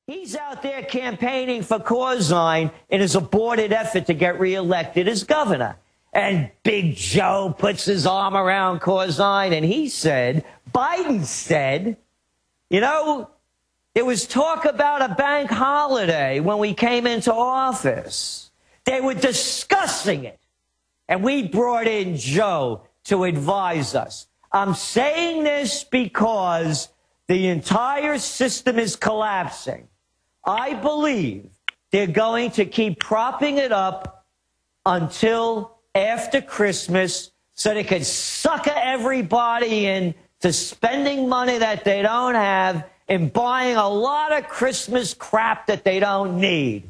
He's out there campaigning for Corzine in his aborted effort to get reelected as governor. And Big Joe puts his arm around Corzine, and he said, Biden said, you know, there was talk about a bank holiday when we came into office. They were discussing it. And we brought in Joe to advise us. I'm saying this because the entire system is collapsing. I believe they're going to keep propping it up until after Christmas so they can sucker everybody into spending money that they don't have and buying a lot of Christmas crap that they don't need.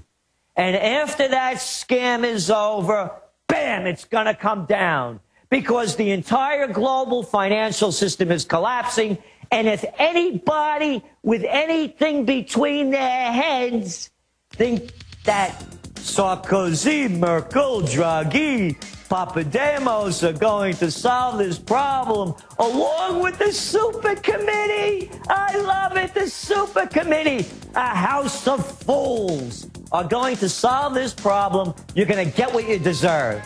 And after that scam is over, bam, it's going to come down because the entire global financial system is collapsing. And if anybody with anything between their heads think that Sarkozy, Merkel, Draghi, Papademos are going to solve this problem along with the super committee, I love it, the super committee, a house of fools, are going to solve this problem, you're going to get what you deserve.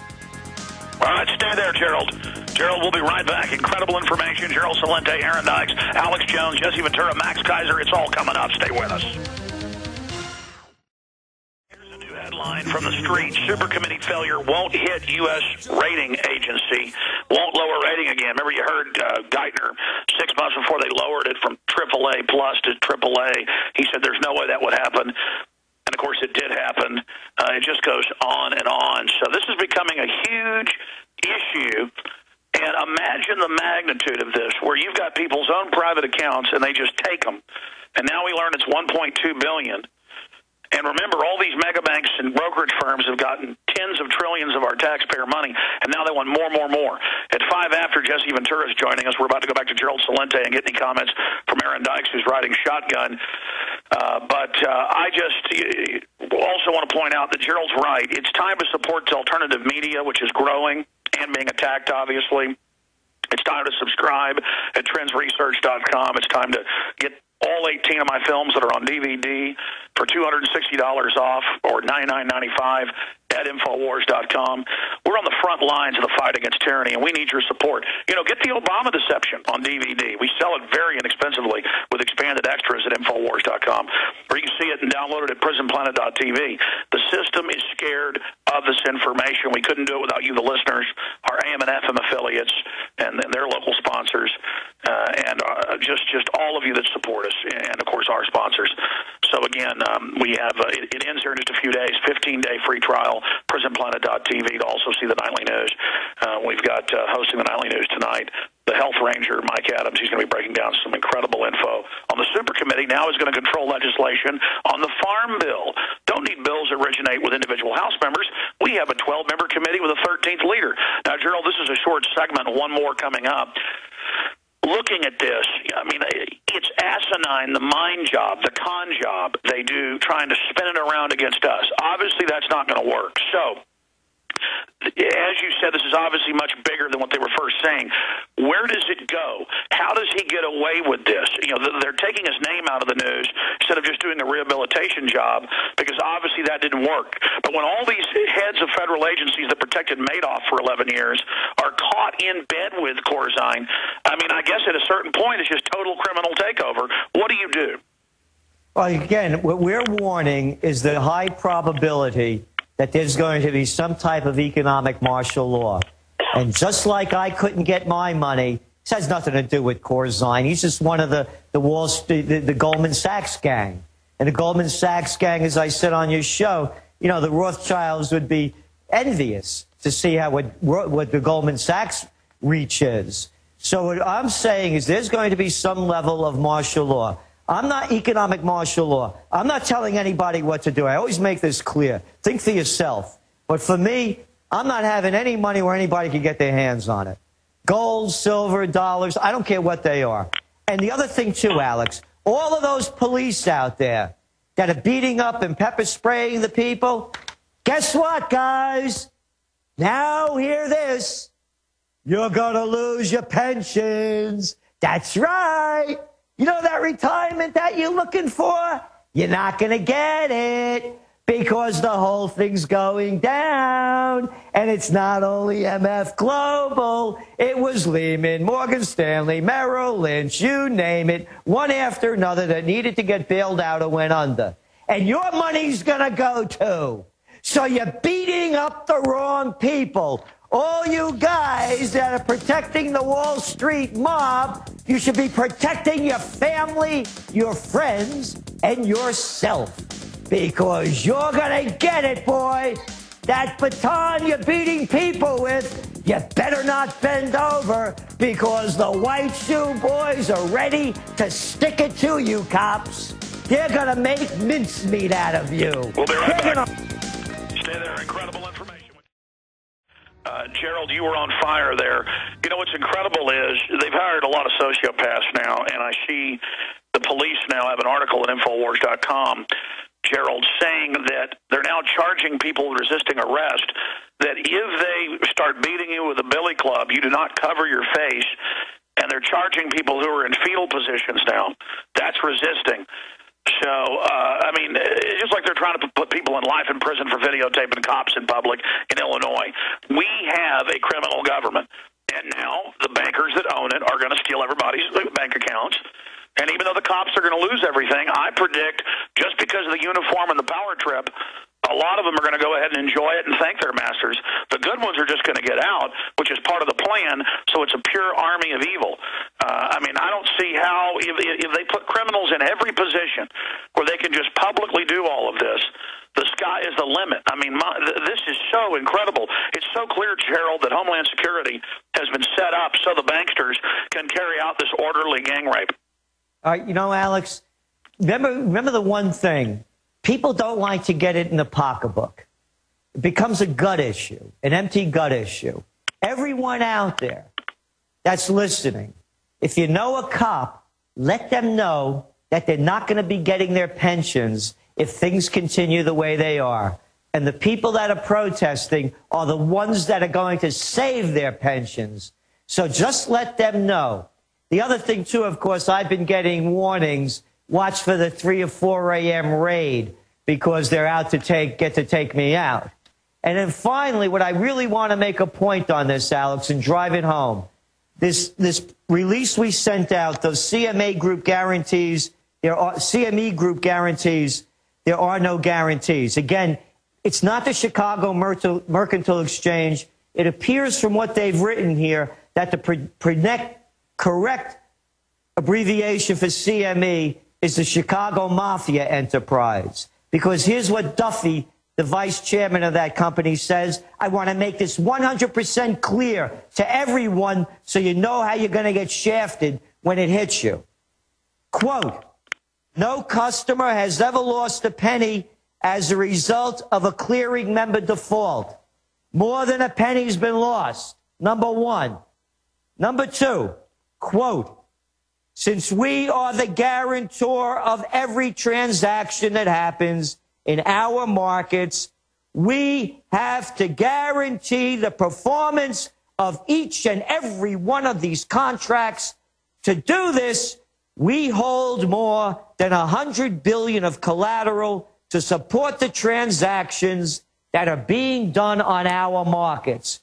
All right, stay there, Gerald. Gerald will be right back. Incredible information. Gerald Celente, Aaron Dykes, Alex Jones, Jesse Ventura, Max Kaiser. It's all coming up. Stay with us. Here's a new headline from the street. Super committee failure won't hit U.S. rating agency. Won't lower rating again. Remember you heard Geithner 6 months before they lowered it from AAA plus to AAA. He said there's no way that would happen. And, of course, it did happen. It just goes on and on. So this is becoming a huge issue. And imagine the magnitude of this, where you've got people's own private accounts, and they just take them. And now we learn it's $1.2 billion. And remember, all these mega banks and brokerage firms have gotten tens of trillions of our taxpayer money, and now they want more, more, more. At 5 after, Jesse Ventura is joining us. We're about to go back to Gerald Celente and get any comments from Aaron Dykes, who's riding shotgun. I just also want to point out that Gerald's right. It's time to support the alternative media, which is growing and being attacked, obviously. It's time to subscribe at trendsresearch.com. It's time to get all 18 of my films that are on DVD for $260 off or $99.95 at Infowars.com. We're on the front lines of the fight against tyranny, and we need your support. You know, get the Obama Deception on DVD. We sell it very inexpensively with expanded extras at Infowars.com, or you can see it and download it at PrisonPlanet.tv. The system is scared of this information. We couldn't do it without you, the listeners, our AM and FM affiliates, and their local sponsors, and just all of you that support us, and, of course, our sponsors. So, again, we have it ends here in just a few days, 15-day free trial, PrisonPlanet.tv to also see the nightly news. We've got hosting the nightly news tonight, the health ranger, Mike Adams. He's going to be breaking down some incredible info on the super committee. Now is going to control legislation on the farm bill. Don't need bills that originate with individual House members. We have a 12-member committee with a 13th leader. Now, Gerald, this is a short segment, one more coming up. Looking at this, I mean, it's asinine, the mind job, the con job they do trying to spin it around against us. Obviously, that's not going to work. So, as you said, this is obviously much bigger than what they were first saying. Where does it go? How does he get away with this? You know, they're taking his name out of the news instead of just doing the rehabilitation job, because obviously that didn't work. But when all these heads of federal agencies that protected Madoff for 11 years are caught in bed with Corzine, I mean, I guess at a certain point it's just total criminal takeover. What do you do? Well, again, what we're warning is the high probability that there's going to be some type of economic martial law. And just like I couldn't get my money, this has nothing to do with Corzine. He's just one of the Wall Street, the Goldman Sachs gang. And the Goldman Sachs gang, as I said on your show, you know, the Rothschilds would be envious to see how what the Goldman Sachs reach is. So what I'm saying is there's going to be some level of martial law. I'm not economic martial law. I'm not telling anybody what to do. I always make this clear. Think for yourself. But for me, I'm not having any money where anybody can get their hands on it. Gold, silver, dollars, I don't care what they are. And the other thing, too, Alex, all of those police out there that are beating up and pepper spraying the people, guess what, guys? Now hear this. You're going to lose your pensions. That's right. You know that retirement that you're looking for? You're not going to get it because the whole thing's going down. And it's not only MF Global. It was Lehman, Morgan Stanley, Merrill Lynch, you name it, one after another that needed to get bailed out or went under. And your money's going to go too. So you're beating up the wrong people. All you guys that are protecting the Wall Street mob, you should be protecting your family, your friends, and yourself. Because you're going to get it, boy. That baton you're beating people with, you better not bend over because the white shoe boys are ready to stick it to you, cops. They're going to make mincemeat out of you. We'll be right back. Stay there. Incredible information. Gerald, you were on fire there. You know, what's incredible is they've hired a lot of sociopaths now, and I see the police now have an article at Infowars.com, Gerald, saying that they're now charging people resisting arrest that if they start beating you with a billy club, you do not cover your face, and they're charging people who are in fetal positions now. That's resisting. So, I mean, it's just like they're trying to put people in life in prison for videotaping cops in public in Illinois. We have a criminal government, and now the bankers that own it are going to steal everybody's bank accounts. And even though the cops are going to lose everything, I predict just because of the uniform and the power trip, a lot of them are going to go ahead and enjoy it and thank their masters. The good ones are just going to get out, which is part of the plan, so it's a pure army of evil. I mean, I don't see how, if they put criminals in every position where they can just publicly do all of this, the sky is the limit. I mean, this is so incredible. It's so clear, Gerald, that Homeland Security has been set up so the banksters can carry out this orderly gang rape. You know, Alex, remember the one thing. People don't like to get it in the pocketbook. It becomes a gut issue, an empty gut issue. Everyone out there that's listening, if you know a cop, let them know that they're not going to be getting their pensions if things continue the way they are. And the people that are protesting are the ones that are going to save their pensions. So just let them know. The other thing, too, of course, I've been getting warnings. Watch for the 3 or 4 a.m. raid because they're out to get to take me out. And then finally, what I really want to make a point on this, Alex, and drive it home. This release we sent out, those CME group guarantees, there are no guarantees. Again, it's not the Chicago Mercantile Exchange. It appears from what they've written here that the correct abbreviation for CME is the Chicago Mafia enterprise. Because here's what Duffy, the vice chairman of that company, says. I want to make this 100% clear to everyone so you know how you're going to get shafted when it hits you. Quote, no customer has ever lost a penny as a result of a clearing member default. More than a penny's been lost. Number one. Number two, quote, since we are the guarantor of every transaction that happens in our markets, we have to guarantee the performance of each and every one of these contracts. To do this, we hold more than $100 billion of collateral to support the transactions that are being done on our markets.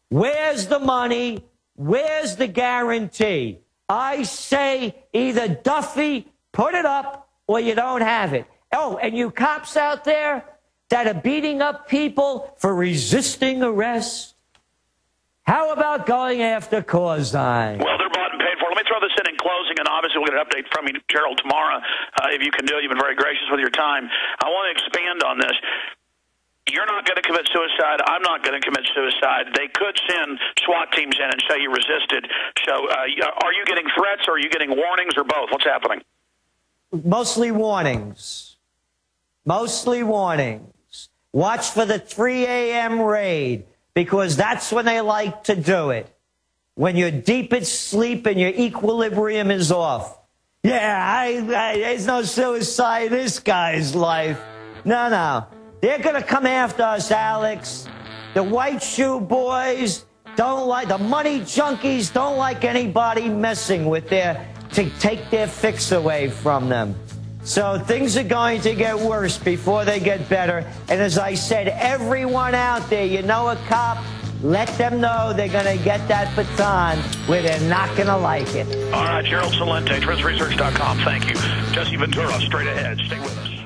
Where's the money? Where's the guarantee? I say either Duffy, put it up, or you don't have it. Oh, and you cops out there that are beating up people for resisting arrest, how about going after Corzine? Well, they're bought and paid for. Let me throw this in closing, and obviously we'll get an update from you, Gerald, tomorrow. If you can do it, you've been very gracious with your time. I want to expand on this. You're not going to commit suicide. I'm not going to commit suicide. They could send SWAT teams in and say you resisted. So are you getting threats, or are you getting warnings, or both? What's happening? Mostly warnings. Mostly warnings. Watch for the 3 a.m. raid, because that's when they like to do it. When you're deep in sleep and your equilibrium is off. Yeah, there's no suicide in this guy's life. No. They're going to come after us, Alex. The white shoe boys don't like, the money junkies don't like anybody messing with to take their fix away from them. So things are going to get worse before they get better. And as I said, everyone out there, you know a cop, let them know they're going to get that baton where they're not going to like it. All right, Gerald Celente, TreasurySearch.com. Thank you. Jesse Ventura, straight ahead. Stay with us.